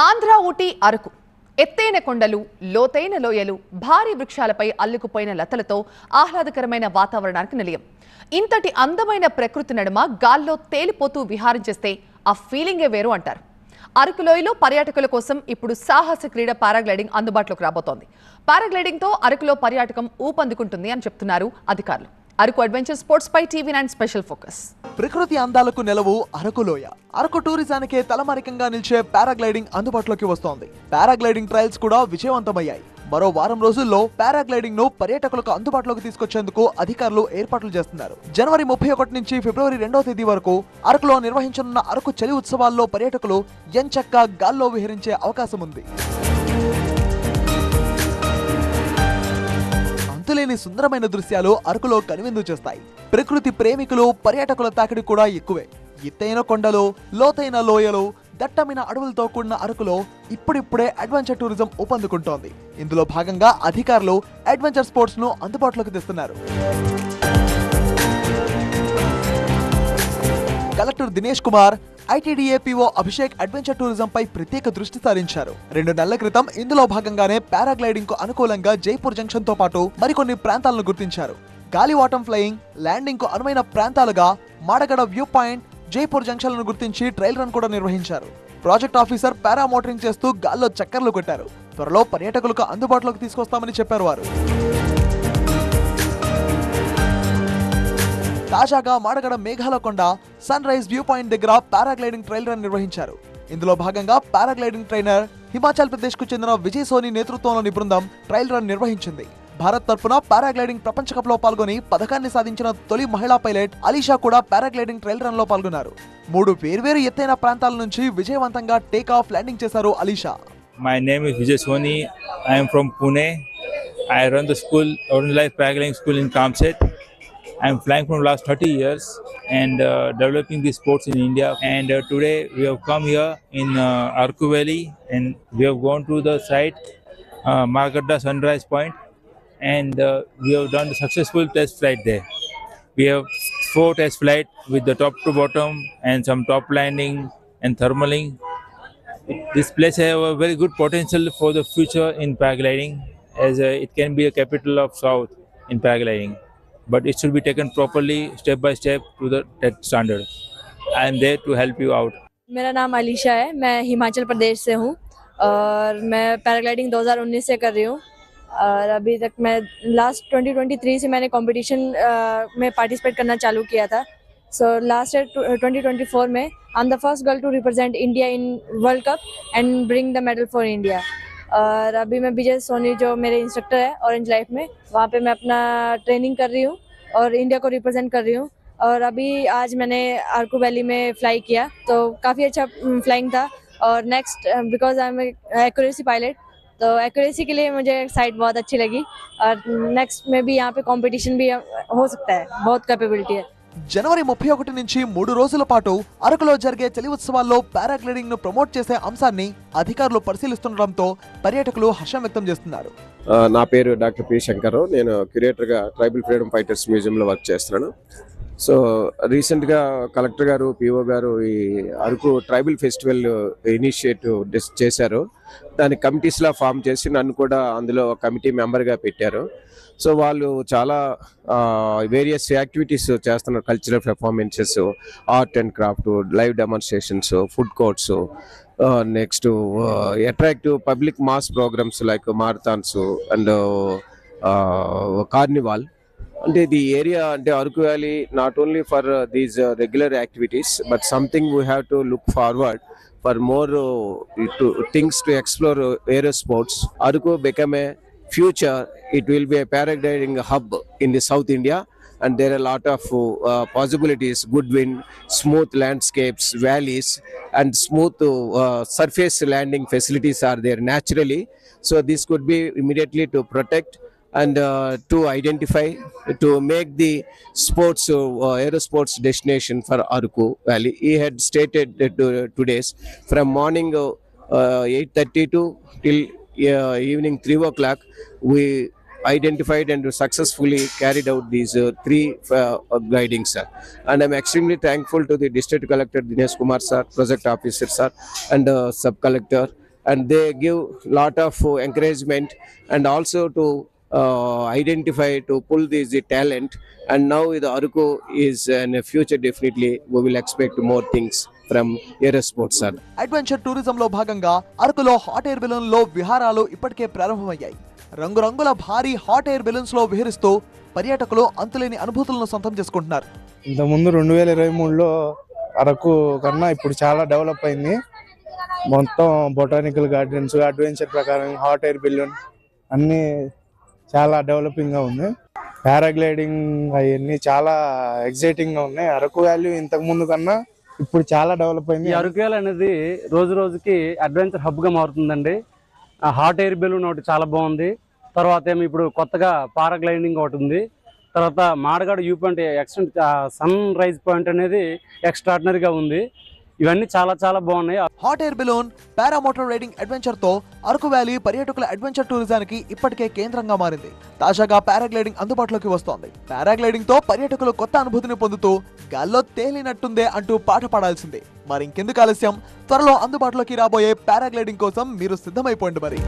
ఆంధ్ర ఊటీ అరకు ఎత్తైన కొండలు లోతైన లోయలు భారీ వృక్షాలపై అల్లుకుపోయిన లతలతో ఆహ్లాదకరమైన వాతావరణానికి నిలయం. ఇంతటి అందమైన ప్రకృతి నడుమ గాల్లో తేలిపోతూ విహారించేస్తే ఆ ఫీలింగే వేరు అంటారు. అరకు లోయలో పర్యాటకుల కోసం ఇప్పుడు సాహస క్రీడ పారాగ్లైడింగ్ అందుబాటులోకి రాబోతోంది. పారాగ్లైడింగ్ తో అరకులో పర్యాటకం ఊపందుకుంటుంది అని చెప్తున్నారు అధికారులు. అరకు అడ్వెంచర్ స్పోర్ట్స్ పై TV9 స్పెషల్ ఫోకస్. ప్రకృతి అందాలకు నెలవు అరకు లోయ. అరకు టూరిజానికే తలమానికంగా నిలిచే పారాగ్లైడింగ్ అందుబాటులోకి వస్తోంది. పారాగ్లైడింగ్ ట్రయల్స్ కూడా విజయవంతమయ్యాయి. మరో వారం రోజుల్లో పారాగ్లైడింగ్ ను పర్యాటకులకు అందుబాటులోకి తీసుకొచ్చేందుకు అధికారులు ఏర్పాట్లు చేస్తున్నారు. జనవరి 31 నుంచి ఫిబ్రవరి 2వ తేదీ వరకు అరకులో నిర్వహించనున్న అరకు చలి ఉత్సవాల్లో పర్యాటకులు ఎంచక్కా గాల్లో విహరించే అవకాశం ఉంది. అంతులేని సుందరమైన దృశ్యాలు అరకులో కనువిందు చేస్తాయి. ప్రకృతి ప్రేమికులు పర్యాటకుల తాకిడి కూడా ఎక్కువే. ఎత్తైన కొండలు, లోతైన లోయలు, దట్టమైన అడవులతో కూడిన అరకులో ఇప్పుడిప్పుడే అడ్వెంచర్ టూరిజం ఊపందుకుంటోంది. ఇందులో భాగంగా అధికారులు అడ్వెంచర్ స్పోర్ట్స్ ను అందుబాటులోకి తెస్తున్నారు. Collector Dinesh Kumar, ITDA PO Abhishek adventure tourism పై ప్రత్యేక దృష్టి సారించారు. 2 నెలల క్రితం ఇందులో భాగంగానే పారాగ్లైడింగ్ కు అనుకూలంగా జైపూర్ జంక్షన్ తో పాటు మరికొన్ని ప్రాంతాలను గుర్తించారు. గాలివాటం ఫ్లయింగ్, ల్యాండింగ్ కు అనువైన ప్రాంతాలుగా మాడగడ వ్యూ పాయింట్, జైపూర్ జంక్షన్లను గుర్తించి ట్రయల్ రన్ కూడా నిర్వహించారు. ప్రాజెక్ట్ ఆఫీసర్ పారా మోటరింగ్ చేస్తూ గాల్లో చక్కర్లు కొట్టారు. త్వరలో పర్యాటకులకు అందుబాటులోకి తీసుకొస్తామని చెప్పారు వారు. తాజాగా Madagada Meghalakonda sunrise view point దగ్గర పారాగ్లైడింగ్ ట్రయల్ రన్ నిర్వహించారు. ఇందులో భాగంగా పారాగ్లైడింగ్ ట్రైనర్ హిమాచల్ ప్రదేశ్ కు చెందిన విజయ్ సోని నేతృత్వంలోని బృందం ట్రయల్ రన్ నిర్వహించింది. భారత్ తరఫున పారాగ్లైడింగ్ ప్రపంచ కప్ లో పాల్గొని పథకాన్ని సాధించిన తొలి మహిళా పైలట్ అలీషా కూడా పారాగ్లైడింగ్ ట్రయల్ రన్ లో పాల్గొన్నారు. 3 వేర్వేరు ఎత్తైన ప్రాంతాల నుంచి విజయవంతంగా టేక్ ఆఫ్ ల్యాండింగ్ చేశారు Alisha. My name is Vijay Soni. I am from Pune. I run the school, Orange Life Paragliding School in Kamset. I am flying from last 30 years and developing these sports in India. And today we have come here in Arku Valley and we have gone to the site, Margadda Sunrise Point, and we have done the successful test flight there. We have 4 test flight with the top to bottom and some top landing and thermaling. This place has a very good potential for the future in paragliding, as it can be a capital of South in paragliding. But it should be taken properly, step by step to the TED standard. I am there to help you out. मेरा नाम अलीशा है, मैं हिमाचल प्रदेश से हूँ और मैं paragliding 2019 से कर रही हूँ और अभी तक मैं लास्ट 2023 से मैंने कंपटीशन में पार्टिसिपेट करना चालू किया था. सो लास्ट ईयर 2024 में I am the first girl to represent India in world cup and bring the medal for India. और अभी मैं विजय सोनी जो मेरे इंस्ट्रक्टर है ऑरेंज लाइफ में, वहाँ पे मैं अपना ट्रेनिंग कर रही हूँ और इंडिया को रिप्रेजेंट कर रही हूँ. और अभी आज मैंने आरकू वैली में फ्लाई किया तो काफ़ी अच्छा फ्लाइंग था. और next because I am accuracy pilot, तो एक्यूरेसी के लिए मुझे साइट बहुत अच्छी लगी और नेक्स्ट में भी यहाँ पे कंपटीशन भी हो सकता है, बहुत कैपेबिलिटी है. జనవరి 31 నుంచి 3 రోజుల పాటు అరకులో జరిగే చలి ఉత్సవాల్లో పారాగ్లైడింగ్ ను ప్రమోట్ చేసే అంశాన్ని అధికారులు పరిశీలిస్తుండటంతో పర్యాటకులు హర్షం వ్యక్తం చేస్తున్నారు. నా పేరు డాక్టర్ పి శంకర్. నేను క్యూరేటర్గా ట్రైబల్ ఫ్రీడమ్ ఫైటర్స్ మ్యూజియంలో వర్క్ చేస్తున్నాను. సో రీసెంట్గా కలెక్టర్ గారు, పిఓ గారు ఈ అరకు ట్రైబల్ ఫెస్టివల్ ఇనిషియేటివ్ చేశారు. దాని కమిటీస్లా ఫామ్ చేసి నన్ను కూడా అందులో కమిటీ మెంబర్గా పెట్టారు. సో వాళ్ళు చాలా వేరియస్ యాక్టివిటీస్ చేస్తున్నారు. Cultural performances, art and craft, live demonstrations, food courts, next attractive public mass programmes like marathons and carnival. అంటే ది ఏరియా అంటే Araku valley not only for these regular activities but something we have to look forward for more things to explore various sports. Araku become a future, it will be a paragliding hub in the South India, and there are a lot of possibilities, good wind, smooth landscapes, valleys, and smooth surface landing facilities are there naturally. So this could be immediately to protect and to identify, to make the sports aerosports destination for Arku Valley. He had stated that today's from morning 8:30 to till evening 3 o'clock we identified and successfully carried out these 3 glidings, sir. And I'm extremely thankful to the district collector Dinesh Kumar sir, project officer sir, and sub collector and they give lot of encouragement and also to identify to pull this the talent. And now with Aruku is in the future, definitely we will expect more things from aerosports, sir. Adventure టూరిజంలో భాగంగా అరకులో hot air balloon లో విహారాలు ఇప్పటికే ప్రారంభమయ్యాయి. రంగురంగుల భారీ hot air balloons లో విహరిస్తూ పర్యాటకులు అంతులేని అనుభూతులను సొంతం చేసుకుంటున్నారు. ఇంతకుముందు 2023లో అరకు కన్నా ఇప్పుడు చాలా డెవలప్ అయింది. మొత్తం బొటానికల్ గార్డెన్స్, అడ్వెంచర్ ప్రకారం హాట్ ఎయిర్ బెలూన్ అన్నీ చాలా డెవలపింగ్గా ఉంది. పారాగ్లైడింగ్ అవన్నీ చాలా ఎగ్జైటింగ్గా ఉన్నాయి. అరకు వ్యాలీ ఇంతకు ముందు కన్నా ఇప్పుడు చాలా డెవలప్ అయింది. ఈ అరకు వ్యాలీ అనేది రోజు రోజుకి అడ్వెంచర్ హబ్గా మారుతుందండి. హాట్ ఎయిర్ బెలూన్ ఒకటి చాలా బాగుంది. తర్వాత ఏమో ఇప్పుడు కొత్తగా పారాగ్లైడింగ్ ఒకటి ఉంది. తర్వాత Madagada view point extent sunrise point అనేది ఎక్స్ట్రాడినరీగా ఉంది. ఇవన్నీ చాలా చాలా బాగున్నాయి. Hot air balloon, paramotor riding adventure తో అరకు వ్యాలీ పర్యాటకుల అడ్వెంచర్ టూరిజానికి ఇప్పటికే కేంద్రంగా మారింది. తాజాగా పారాగ్లైడింగ్ అందుబాటులోకి వస్తోంది. పారాగ్లైడింగ్ తో పర్యాటకులు కొత్త అనుభూతిని పొందుతూ గాల్లో తేలినట్టుందే అంటూ పాట పాడాల్సిందే. మరి ఇంకెందుకు ఆలస్యం, త్వరలో అందుబాటులోకి రాబోయే పారాగ్లైడింగ్ కోసం మీరు సిద్ధమైపోండి మరి.